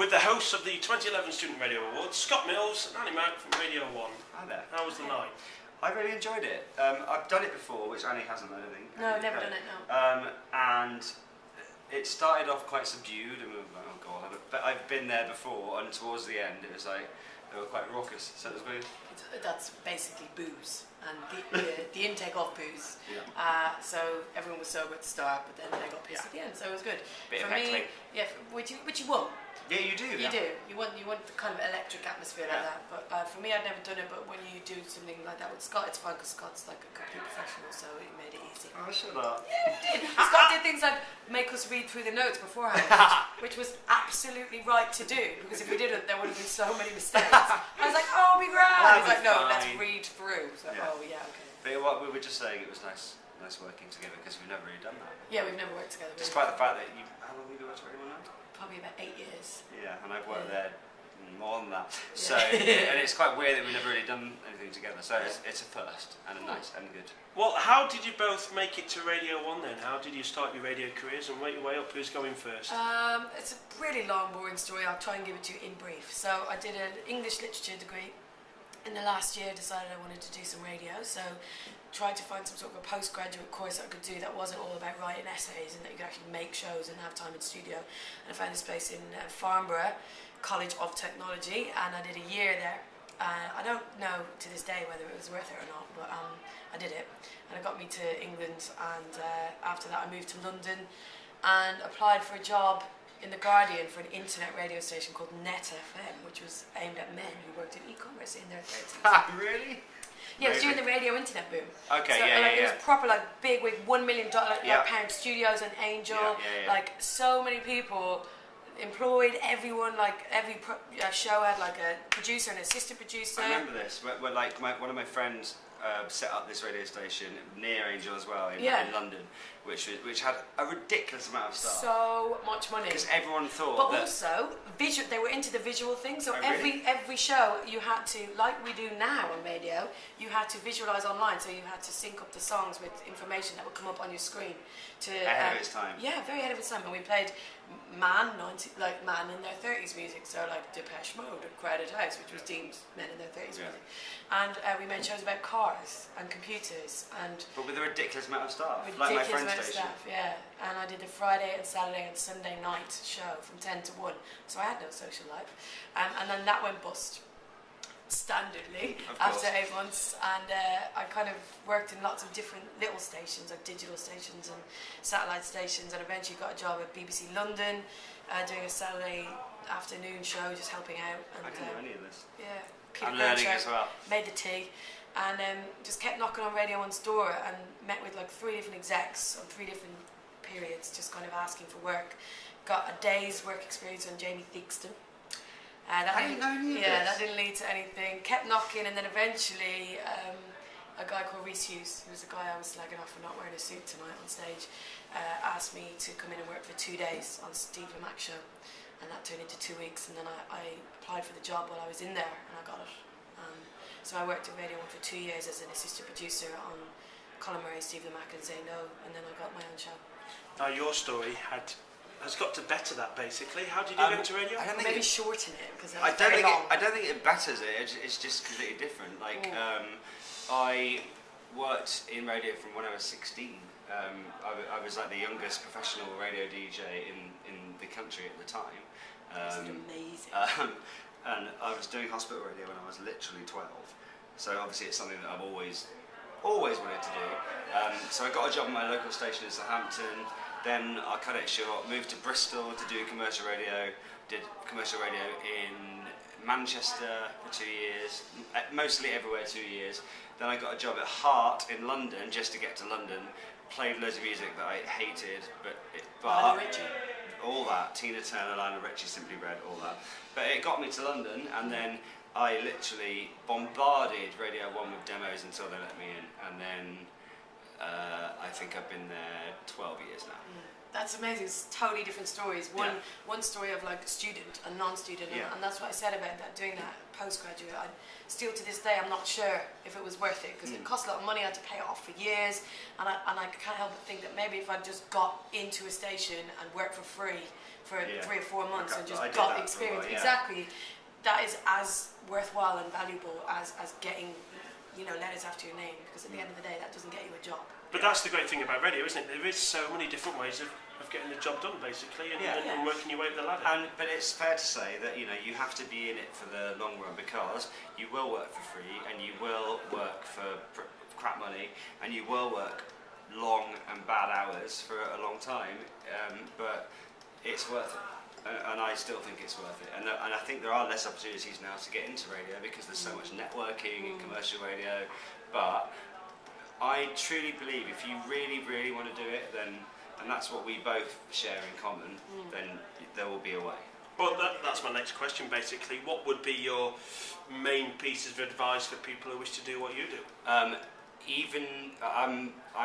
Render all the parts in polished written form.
with the hosts of the 2011 Student Radio Awards, Scott Mills and Annie Mack from Radio 1. Hi there. How was the night? I really enjoyed it. I've done it before, which Annie hasn't, I don't think. No, I've never done it, no. And it started off quite subdued, and we were like, oh god, but I've been there before, and towards the end it was like, they were quite raucous, so it was weird. That's basically booze, and the intake of booze. Yeah. So everyone was sober at the start, but then they got pissed at the end, so it was good. Bit For of me, heckling. yeah, which you want. Yeah, you do. You do. You want the kind of electric atmosphere like that. But for me, I'd never done it. But when you do something like that with Scott, it's fun because Scott's like a complete professional, so it made it easy. Oh, shut up. Yeah, he did. Scott did things like make us read through the notes beforehand, which was absolutely right to do, because if we didn't, there would have been so many mistakes. I was like, oh, be grand. He's like, no, let's read through. So, oh, yeah, okay. But what we were just saying, it was nice working together because we've never really done that. Yeah, we've never worked together. Despite the fact that how long have you been working with anyone now? Probably about 8 years. Yeah, and I've worked there more than that. So, and it's quite weird that we've never really done anything together. So it's a first, and a nice and good. Well, how did you both make it to Radio 1 then? How did you start your radio careers and work your way up? Who's going first? It's a really long, boring story. I'll try and give it to you in brief. So I did an English literature degree. In the last year, decided I wanted to do some radio, so tried to find some sort of a postgraduate course that I could do that wasn't all about writing essays and that you could actually make shows and have time in studio. And I found this place in Farnborough, College of Technology, and I did a year there. I don't know to this day whether it was worth it or not, but I did it, and it got me to England. And after that, I moved to London and applied for a job in The Guardian for an internet radio station called Net FM, which was aimed at men who worked in e-commerce in their 30s. Really? Yeah, it was during the radio internet boom. Okay, so, it was proper, like, big, with $1 million pound studios and Angel, like, so many people employed, everyone, like, every show had, like, a producer and assistant producer. I remember this, where like, one of my friends set up this radio station near Angel as well, in London, which had a ridiculous amount of staff. So much money. Because everyone thought but also, they were into the visual thing, so every show you had to, like we do now on radio, you had to visualise online, so you had to sync up the songs with information that would come up on your screen. Ahead of its time. Yeah, very ahead of its time. And we played man in their 30s music, so like Depeche Mode and Crowded House, which was deemed men in their 30s music. And we made shows about cars and computers but with a ridiculous amount of staff, like my friend's station. Staff, yeah. And I did the Friday and Saturday and Sunday night show from 10 to 1, so I had no social life. And then that went bust, standardly, after 8 months. And I kind of worked in lots of different little stations, like digital stations and satellite stations, and eventually got a job at BBC London, doing a Saturday afternoon show, just helping out. And, I didn't know any of this. Yeah. I'm learning as well. Made the tea, and just kept knocking on Radio 1's door and met with like 3 different execs on 3 different periods, just kind of asking for work. Got a day's work experience on Jamie Theakston. I didn't know any of this. Yeah, that didn't lead to anything. Kept knocking, and then eventually a guy called Rhys Hughes, who was the guy I was slagging off for not wearing a suit tonight on stage, asked me to come in and work for 2 days on Steve Lamack's show. And that turned into 2 weeks, and then I applied for the job while I was in there, and I got it. So I worked at Radio 1 for 2 years as an assistant producer on Colin Murray, Steve Lamack and Say No, and then I got my own show. Now your story has got to better that, basically. How did you get into radio? Maybe shorten it, because I don't think it betters it. It's just completely different. Like I worked in radio from when I was 16. I was like the youngest professional radio DJ in the country at the time. This is amazing. And I was doing hospital radio when I was literally 12. So obviously it's something that I've always wanted to do. So I got a job in my local station in Southampton. Then I cut it short, moved to Bristol to do commercial radio. Did commercial radio in Manchester for 2 years, mostly everywhere 2 years. Then I got a job at Heart in London just to get to London. Played loads of music that I hated, but all that, Tina Turner, Lionel Richie, Simply Red, all that. But it got me to London, and then I literally bombarded Radio 1 with demos until they let me in, and then I think I've been there 12 years now. That's amazing. It's totally different stories. One story of like student and non-student, and that's what I said about that. Doing that postgraduate, I still to this day I'm not sure if it was worth it because it cost a lot of money. I had to pay it off for years, and I can't help but think that maybe if I just got into a station and worked for free for 3 or 4 months and just got the experience, exactly, that is as worthwhile and valuable as getting, you know, letters after your name, because at the end of the day that doesn't get you a job. But that's the great thing about radio, isn't it? There is so many different ways of getting the job done, basically, and working your way up the ladder. But it's fair to say that, you know, you have to be in it for the long run, because you will work for free and you will work for crap money and you will work long and bad hours for a long time, but it's worth it. And I still think it's worth it. And I think there are less opportunities now to get into radio because there's so much networking in commercial radio. But I truly believe if you really, really want to do it, then, and that's what we both share in common, then there will be a way. Well, that's my next question, basically. What would be your main pieces of advice for people who wish to do what you do? I'm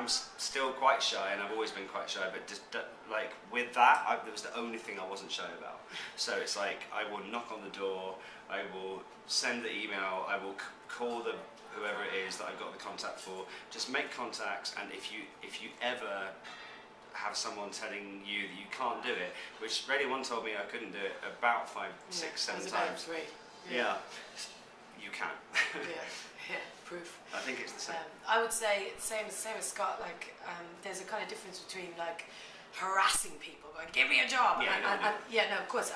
still quite shy, and I've always been quite shy, but just like with that, that was the only thing I wasn't shy about. So it's like I will knock on the door, I will send the email, I will call whoever it is that I've got the contact for. Just make contacts, and if you ever have someone telling you that you can't do it, which Radio 1 told me I couldn't do it about 5, 6, 7 times. About 3. Yeah, you can. Yeah, proof. I think it's the same. I would say same as Scott. Like, there's a kind of difference between like harassing people, going, "Give me a job," of course,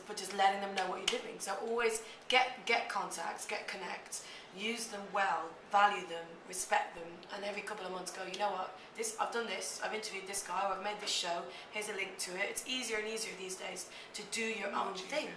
but just letting them know what you're doing. So always get contacts, get connects, use them well, value them, respect them, and every couple of months go, you know what? I've done this. I've interviewed this guy. Or I've made this show. Here's a link to it. It's easier and easier these days to do your own thing.